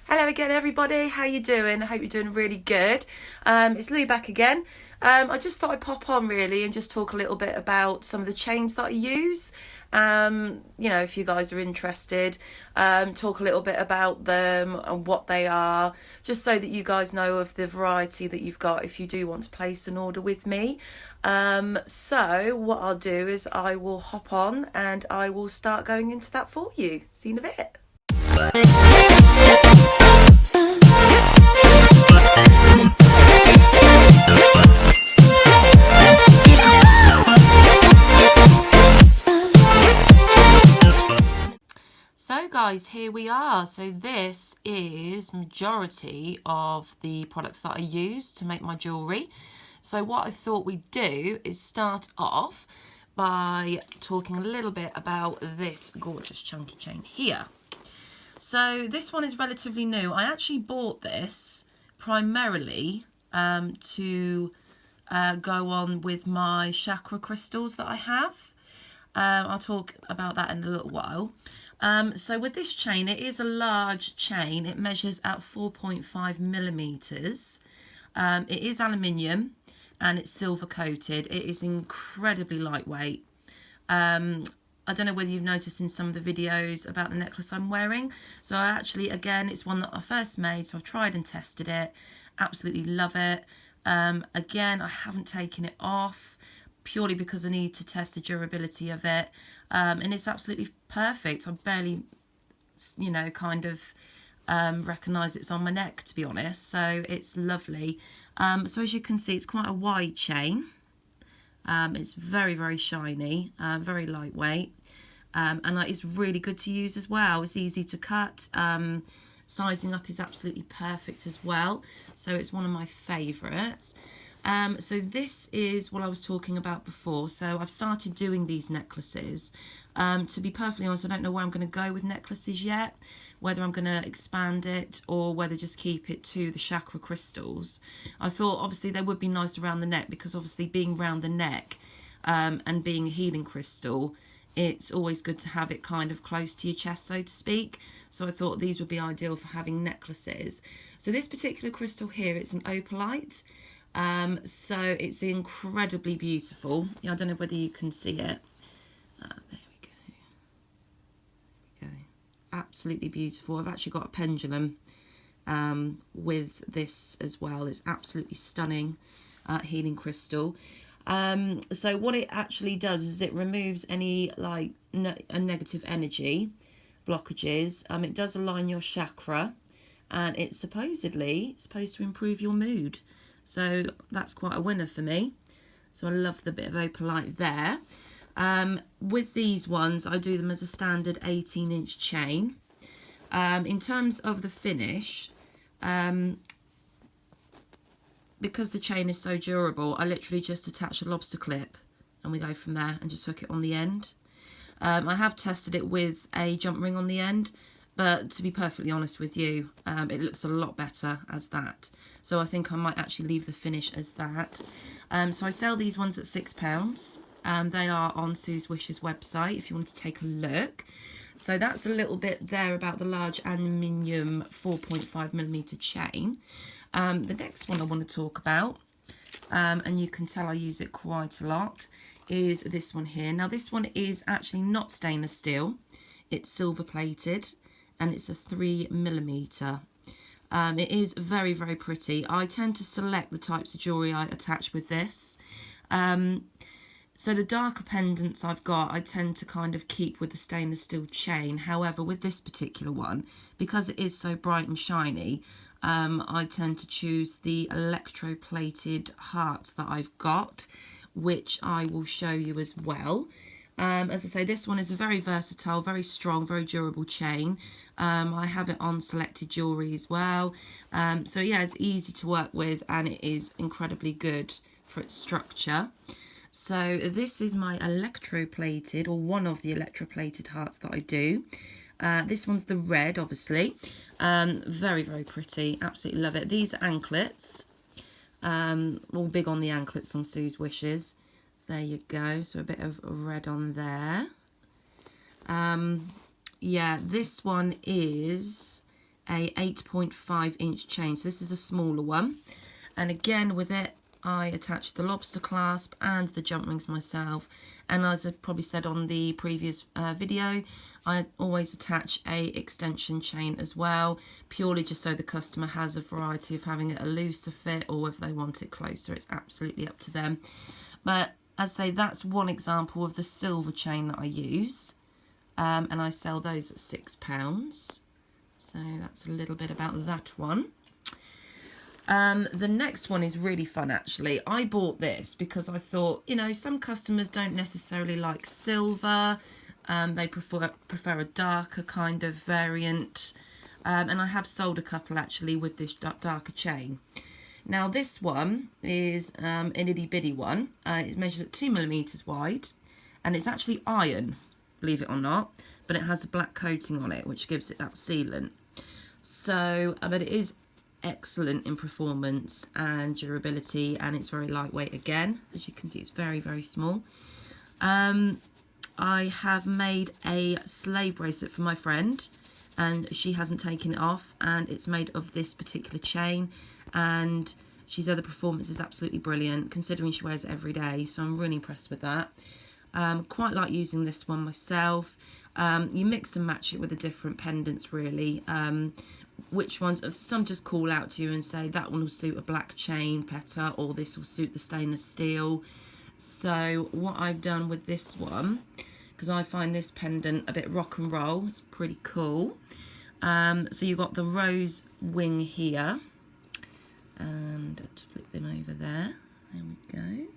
Hello again, everybody. How you doing? I hope you're doing really good. It's Lou back again. I just thought I'd pop on really and just talk a little bit about some of the chains that I use. If you guys are interested, talk a little bit about them and what they are, just so that you guys know of the variety that you've got if you do want to place an order with me. So what I'll do is I will hop on and I will start going into that for you. See you in a bit. So guys, here we are. So this is majority of the products that I use to make my jewellery. So what I thought we'd do is start off by talking a little bit about this gorgeous chunky chain here. So this one is relatively new. I actually bought this primarily to go on with my chakra crystals that I have. I'll talk about that in a little while. So with this chain, it is a large chain. It measures at 4.5 millimeters. It is aluminium and it's silver coated. It is incredibly lightweight. I don't know whether you've noticed in some of the videos about the necklace I'm wearing. So I actually, again, it's one that I first made, so I've tried and tested it. Absolutely love it. Again, I haven't taken it off purely because I need to test the durability of it. And it's absolutely perfect. I barely, recognise it's on my neck, to be honest. So it's lovely. So as you can see, it's quite a wide chain. It's very, very shiny, very lightweight, and it's really good to use as well. It's easy to cut. Sizing up is absolutely perfect as well. So it's one of my favourites. So this is what I was talking about before. So I've started doing these necklaces. To be perfectly honest, I don't know where I'm going to go with necklaces yet, whether I'm going to expand it or whether just keep it to the chakra crystals. I thought obviously they would be nice around the neck because obviously being around the neck and being a healing crystal, it's always good to have it kind of close to your chest, so to speak. So I thought these would be ideal for having necklaces. So this particular crystal here, it's an opalite. So it's incredibly beautiful. Yeah, I don't know whether you can see it. There we go. Absolutely beautiful. I've actually got a pendulum with this as well. It's absolutely stunning healing crystal. So what it actually does is it removes any a negative energy blockages. It does align your chakra, and it's supposedly supposed to improve your mood. So that's quite a winner for me. So I love the bit of opalite there. With these ones, I do them as a standard 18-inch chain. In terms of the finish, because the chain is so durable, I literally just attach a lobster clip and we go from there and just hook it on the end. I have tested it with a jump ring on the end, but to be perfectly honest with you, it looks a lot better as that. So I think I might actually leave the finish as that. So I sell these ones at £6. They are on Sue's Wishes website if you want to take a look. So that's a little bit there about the large aluminium 4.5mm chain. The next one I want to talk about, and you can tell I use it quite a lot, is this one here. Now this one is actually not stainless steel. It's silver plated. And it's a 3mm. It is very, very pretty. I tend to select the types of jewellery I attach with this. So the darker pendants I've got, I tend to kind of keep with the stainless steel chain. However, with this particular one, because it is so bright and shiny, I tend to choose the electroplated hearts that I've got, which I will show you as well. As I say, this one is a very versatile, very strong, very durable chain. I have it on selected jewellery as well. So yeah, it's easy to work with and it is incredibly good for its structure. So this is my electroplated, or one of the electroplated hearts that I do. This one's the red, obviously. Very, very pretty. Absolutely love it. These are anklets. All big on the anklets on Sue's Wishes. There you go. So a bit of red on there. Yeah, this one is a 8.5-inch chain. So this is a smaller one. And again, with it, I attached the lobster clasp and the jump rings myself. And as I probably said on the previous video, I always attach a extension chain as well, purely just so the customer has a variety of having it a looser fit or if they want it closer. It's absolutely up to them. But as I say, that's one example of the silver chain that I use. And I sell those at £6. So that's a little bit about that one. The next one is really fun, actually. I bought this because I thought, you know, some customers don't necessarily like silver. They prefer a darker kind of variant. And I have sold a couple, actually, with this darker chain. Now, this one is an itty bitty one. It measures at 2mm wide. And it's actually iron, believe it or not. But it has a black coating on it, which gives it that sealant. So, but it is excellent in performance and durability, and it's very lightweight again. As you can see, it's very, very small. I have made a slave bracelet for my friend, and she hasn't taken it off, and it's made of this particular chain, and she said the performance is absolutely brilliant considering she wears it every day, so I'm really impressed with that. Quite like using this one myself. You mix and match it with the different pendants, really. Which ones, some just call out to you and say that one will suit a black chain petter, or this will suit the stainless steel. So what I've done with this one, because I find this pendant a bit rock and roll, it's pretty cool. So you've got the rose wing here, and I'll just flip them over there. There we go.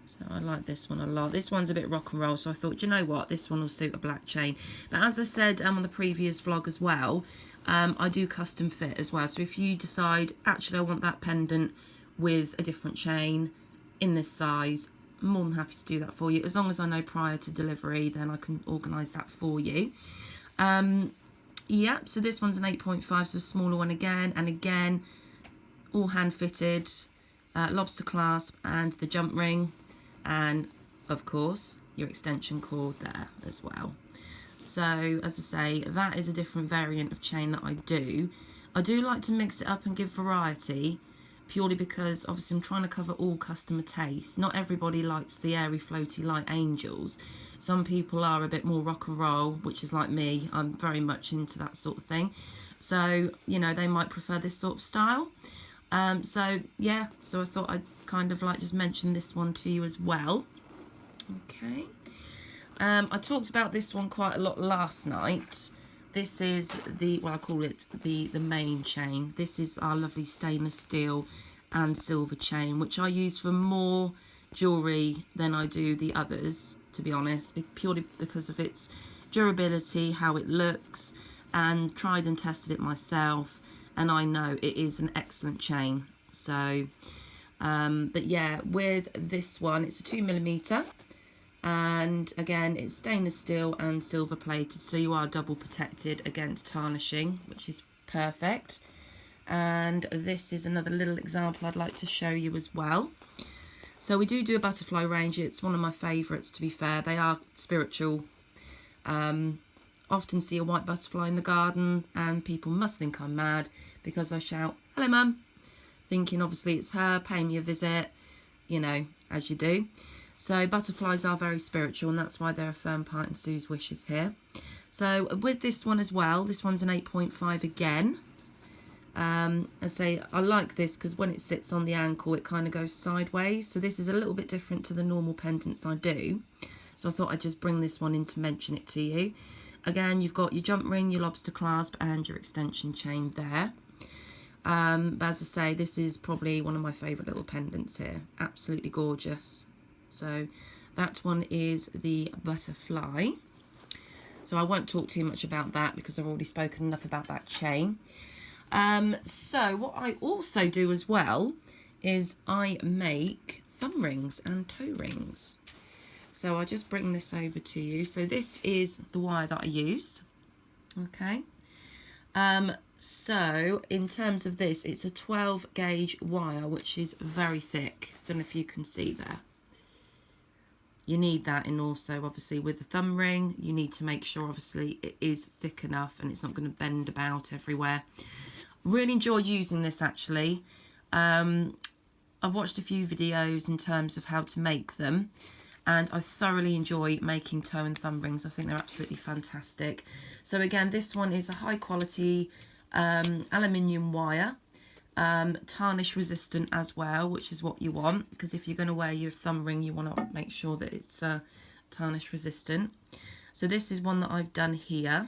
So I like this one a lot. This one's a bit rock and roll, so I thought, do you know what, this one will suit a black chain. But as I said on the previous vlog as well, I do custom fit as well. So if you decide, actually I want that pendant with a different chain in this size, I'm more than happy to do that for you. As long as I know prior to delivery, then I can organise that for you. Yeah, so this one's an 8.5, so a smaller one again. And again, all hand fitted, lobster clasp and the jump ring. And of course your extension cord there as well. So as I say, that is a different variant of chain that I do like to mix it up and give variety, purely because obviously I'm trying to cover all customer tastes. Not everybody likes the airy floaty light angels. Some people are a bit more rock and roll, which is like me. I'm very much into that sort of thing, so you know, they might prefer this sort of style. So yeah, so I thought I'd kind of like just mention this one to you as well. Okay. I talked about this one quite a lot last night. This is the, well, I call it the main chain. This is our lovely stainless steel and silver chain, which I use for more jewellery than I do the others, to be honest, purely because of its durability, how it looks, and tried and tested it myself. And I know it is an excellent chain. So, but yeah, with this one, it's a 2mm. And again, it's stainless steel and silver plated. So you are double protected against tarnishing, which is perfect. And this is another little example I'd like to show you as well. So we do a butterfly range. It's one of my favourites, to be fair. They are spiritual. Often see a white butterfly in the garden and people must think I'm mad because I shout, "Hello mum," thinking obviously it's her paying me a visit, you know, as you do. So butterflies are very spiritual, and that's why they're a firm part in Sue's wishes here. So with this one as well, this one's an 8.5 again. I say I like this because when it sits on the ankle it kind of goes sideways, so this is a little bit different to the normal pendants I do. So I thought I'd just bring this one in to mention it to you. Again, you've got your jump ring, your lobster clasp and your extension chain there. But as I say, this is probably one of my favourite little pendants here. Absolutely gorgeous. So that one is the butterfly. So I won't talk too much about that because I've already spoken enough about that chain. So what I also do as well is I make thumb rings and toe rings. So I'll just bring this over to you. So this is the wire that I use. Okay. So in terms of this, it's a 12 gauge wire, which is very thick. Don't know if you can see there. you need that, and also obviously with the thumb ring you need to make sure obviously it is thick enough and it's not going to bend about everywhere. Really enjoy using this actually. I've watched a few videos in terms of how to make them, and I thoroughly enjoy making toe and thumb rings. I think they're absolutely fantastic. So again, this one is a high quality aluminium wire, tarnish resistant as well, which is what you want, because if you're going to wear your thumb ring you want to make sure that it's tarnish resistant. So this is one that I've done here.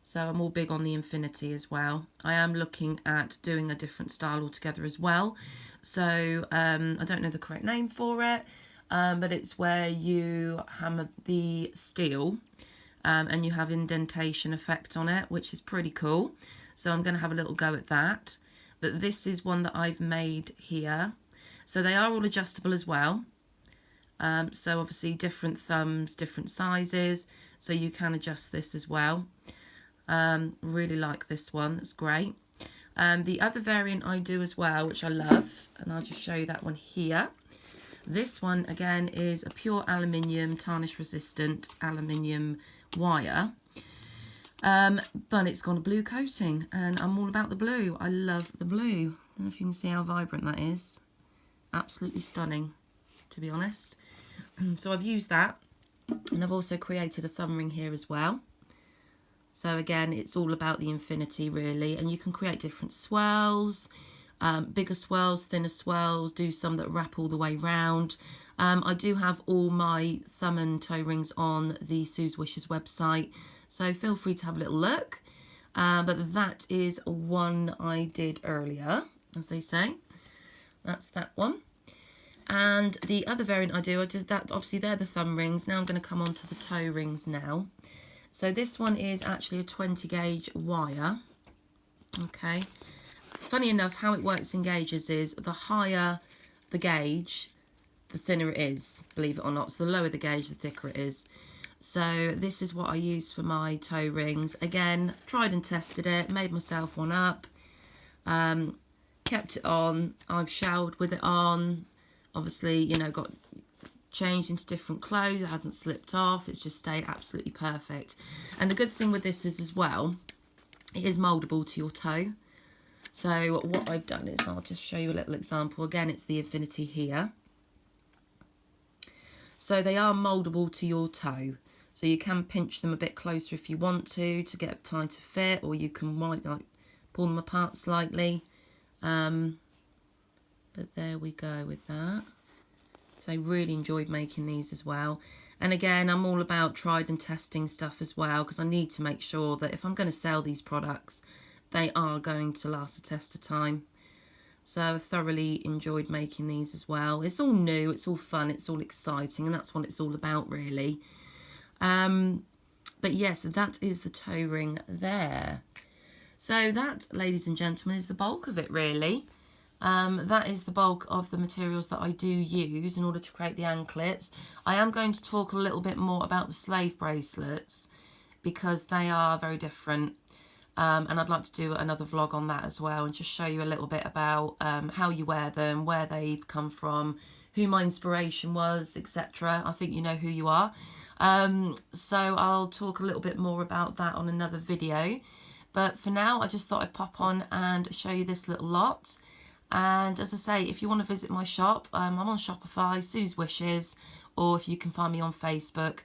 So I'm all big on the infinity as well. I am looking at doing a different style altogether as well. So I don't know the correct name for it, but it's where you hammer the steel and you have indentation effect on it, which is pretty cool. So I'm going to have a little go at that. But this is one that I've made here. So they are all adjustable as well. So obviously different thumbs, different sizes. So you can adjust this as well. Really like this one, that's great. The other variant I do as well, which I love, and I'll just show you that one here. This one again is a pure aluminium, tarnish resistant aluminium wire, but it's got a blue coating, and I'm all about the blue. I love the blue. I don't know if you can see how vibrant that is. Absolutely stunning, to be honest. So I've used that, and I've also created a thumb ring here as well. So again, it's all about the infinity really, and you can create different swirls, bigger swirls, thinner swirls, do some that wrap all the way round. I do have all my thumb and toe rings on the Sue's Wishes website, so feel free to have a little look. But that is one I did earlier, as they say. That's that one. And the other variant I did that, obviously they're the thumb rings. Now I'm going to come on to the toe rings now. So this one is actually a 20 gauge wire. Okay. Funny enough, how it works in gauges is the higher the gauge, the thinner it is, believe it or not. So the lower the gauge, the thicker it is. So this is what I use for my toe rings. Again, tried and tested it, made myself one up, kept it on. I've showered with it on. Obviously, you know, got changed into different clothes. It hasn't slipped off. It's just stayed absolutely perfect. And the good thing with this is as well, it is moldable to your toe. So what I've done is, I'll just show you a little example. Again, it's the infinity here. So they are moldable to your toe. So you can pinch them a bit closer if you want to get a tighter fit, or you can like pull them apart slightly. But there we go with that. So I really enjoyed making these as well. And again, I'm all about tried and testing stuff as well, because I need to make sure that if I'm going to sell these products, they are going to last a test of time. So I thoroughly enjoyed making these as well. It's all new, it's all fun, it's all exciting, and that's what it's all about really. But yes, that is the toe ring there. So that, ladies and gentlemen, is the bulk of it really. That is the bulk of the materials that I do use in order to create the anklets. I am going to talk a little bit more about the slave bracelets, because they are very different. And I'd like to do another vlog on that as well, and just show you a little bit about how you wear them, where they come from, who my inspiration was, etc. I think you know who you are. So I'll talk a little bit more about that on another video. But for now, I just thought I'd pop on and show you this little lot. And as I say, if you want to visit my shop, I'm on Shopify, Sue's Wishes, or if you can find me on Facebook.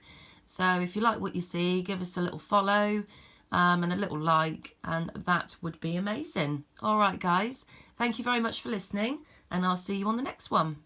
So if you like what you see, give us a little follow and a little like, and that would be amazing. All right, guys, thank you very much for listening, and I'll see you on the next one.